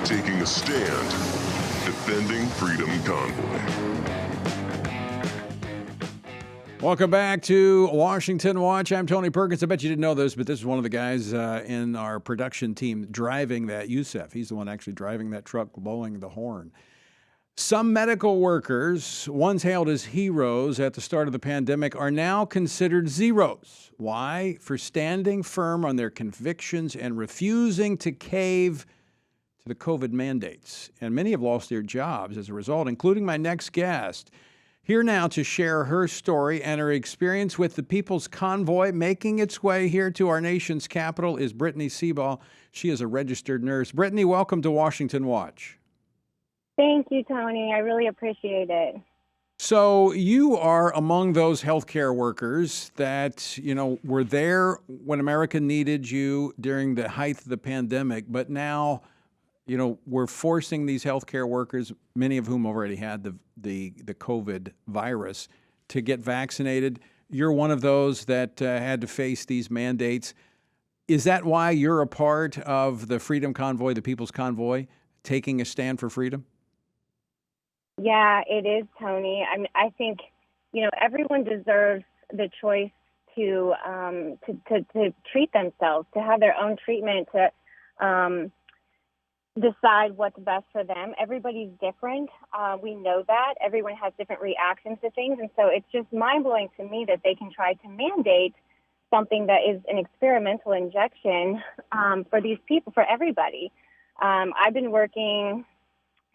taking a stand, defending Freedom Convoy. Welcome back to Washington Watch. I'm Tony Perkins. I bet you didn't know this, but this is one of the guys in our production team driving that Youssef. He's the one actually driving that truck, blowing the horn. Some medical workers, once hailed as heroes at the start of the pandemic, are now considered zeros. Why? For standing firm on their convictions and refusing to cave to the COVID mandates. And many have lost their jobs as a result, including my next guest. Here now to share her story and her experience with the People's Convoy making its way here to our nation's capital is Brittany Seabaugh. She is a registered nurse. Brittany, welcome to Washington Watch. Thank you, Tony. I really appreciate it. So you are among those healthcare workers that, were there when America needed you during the height of the pandemic, but now, we're forcing these healthcare workers, many of whom already had the COVID virus, to get vaccinated. You're one of those that had to face these mandates. Is that why you're a part of the Freedom Convoy, the People's Convoy, taking a stand for freedom? Yeah, it is, Tony. I think, everyone deserves the choice to treat themselves, to have their own treatment, to decide what's best for them. Everybody's different. We know that. Everyone has different reactions to things. And so it's just mind-blowing to me that they can try to mandate something that is an experimental injection for these people, for everybody. I've been working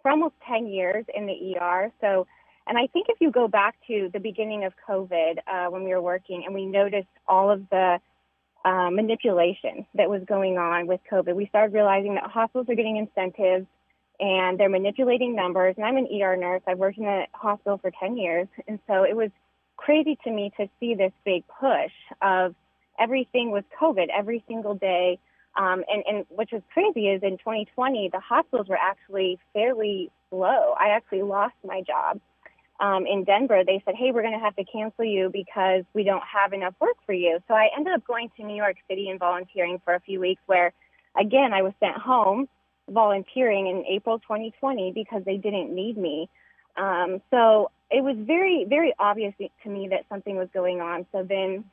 for almost 10 years in the ER. And I think if you go back to the beginning of COVID, when we were working and we noticed all of the manipulation that was going on with COVID, we started realizing that hospitals are getting incentives and they're manipulating numbers. And I'm an ER nurse. I've worked in a hospital for 10 years. And so it was crazy to me to see this big push of everything was COVID every single day. And which was crazy is in 2020, the hospitals were actually fairly slow. I actually lost my job in Denver. They said, hey, we're going to have to cancel you because we don't have enough work for you. So I ended up going to New York City and volunteering for a few weeks where, again, I was sent home volunteering in April 2020 because they didn't need me. So it was very, very obvious to me that something was going on. So then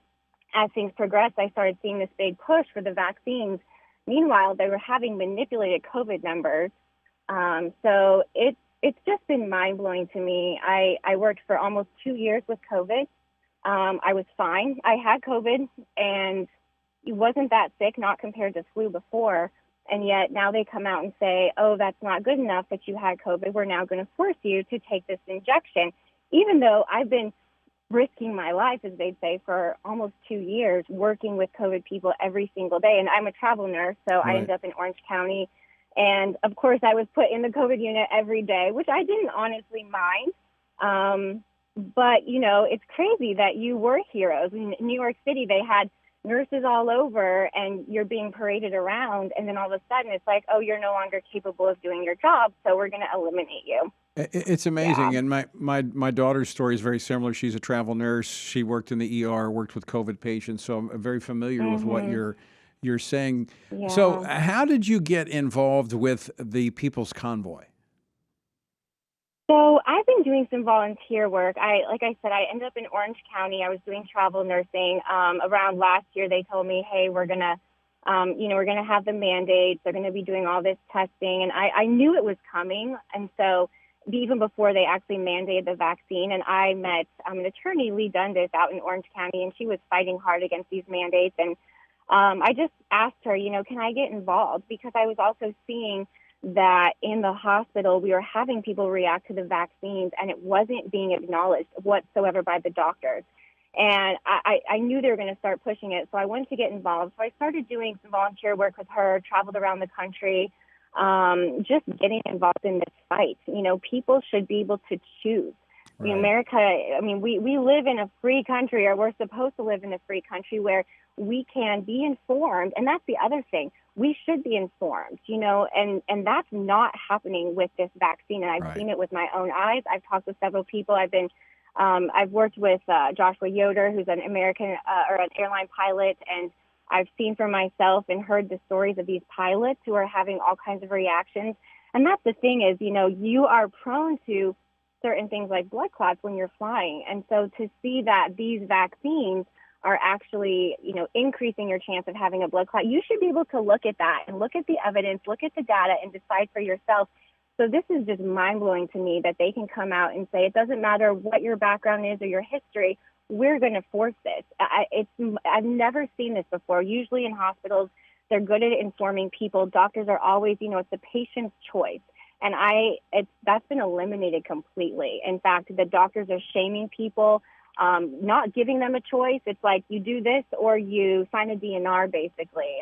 as things progressed, I started seeing this big push for the vaccines. Meanwhile, they were having manipulated COVID numbers. So it's just been mind-blowing to me. I worked for almost 2 years with COVID. I was fine. I had COVID, and it wasn't that sick, not compared to flu before. And yet now they come out and say, oh, that's not good enough that you had COVID. We're now going to force you to take this injection, even though I've been risking my life, as they'd say, for almost 2 years, working with COVID people every single day. And I'm a travel nurse, so right. I ended up in Orange County. And, of course, I was put in the COVID unit every day, which I didn't honestly mind. But, it's crazy that you were heroes. In New York City, they had nurses all over, and you're being paraded around. And then all of a sudden, it's like, oh, you're no longer capable of doing your job, so we're going to eliminate you. It's amazing. Yeah. And my daughter's story is very similar. She's a travel nurse. She worked in the ER, worked with COVID patients. So I'm very familiar with what you're saying. Yeah. So how did you get involved with the People's Convoy? So I've been doing some volunteer work. Like I said, I ended up in Orange County. I was doing travel nursing. Around last year, they told me, hey, we're going to have the mandates. They're going to be doing all this testing. And I knew it was coming. And so even before they actually mandated the vaccine, and I met an attorney, Lee Dundas, out in Orange County, and she was fighting hard against these mandates. And I just asked her, can I get involved? Because I was also seeing that in the hospital, we were having people react to the vaccines, and it wasn't being acknowledged whatsoever by the doctors. And I knew they were going to start pushing it, so I wanted to get involved. So I started doing some volunteer work with her, traveled around the country, just getting involved in this fight. People should be able to choose. Right. America, we live in a free country, or we're supposed to live in a free country where we can be informed. And that's the other thing. We should be informed, and that's not happening with this vaccine. And I've seen it with my own eyes. I've talked with several people. I've worked with Joshua Yoder, who's an American or an airline pilot, and I've seen for myself and heard the stories of these pilots who are having all kinds of reactions. And that's the thing is, you are prone to certain things like blood clots when you're flying. And so to see that these vaccines are actually, increasing your chance of having a blood clot, you should be able to look at that and look at the evidence, look at the data, and decide for yourself. So this is just mind-blowing to me that they can come out and say, it doesn't matter what your background is or your history, we're going to force this. I've never seen this before. Usually in hospitals, they're good at informing people. Doctors are always, it's the patient's choice. And that's been eliminated completely. In fact, the doctors are shaming people, not giving them a choice. It's like you do this or you sign a DNR, basically.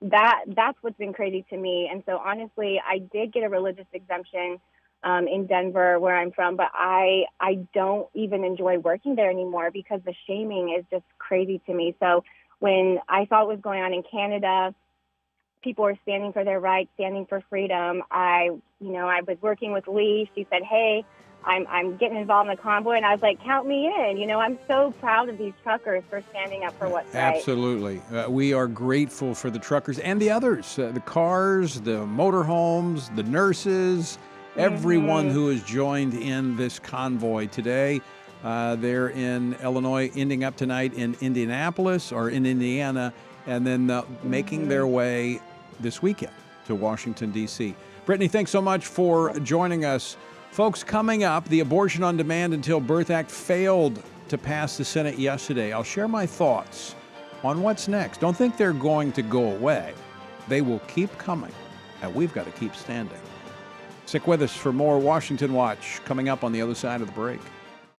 That's what's been crazy to me. And so honestly, I did get a religious exemption in Denver, where I'm from, but I don't even enjoy working there anymore because the shaming is just crazy to me. So when I saw what was going on in Canada, people were standing for their rights, standing for freedom. I was working with Lee. She said, hey, I'm getting involved in the convoy. And I was like, count me in. I'm so proud of these truckers for standing up for what's right. Absolutely. We are grateful for the truckers and the others, the cars, the motorhomes, the nurses, everyone who has joined in this convoy today. They're in Illinois, ending up tonight in Indianapolis or in Indiana, and then making their way this weekend to Washington, D.C. Brittany, thanks so much for joining us. Folks, coming up, the Abortion on Demand Until Birth Act failed to pass the Senate yesterday. I'll share my thoughts on what's next. Don't think they're going to go away. They will keep coming, and we've got to keep standing. Stick with us for more Washington Watch coming up on the other side of the break.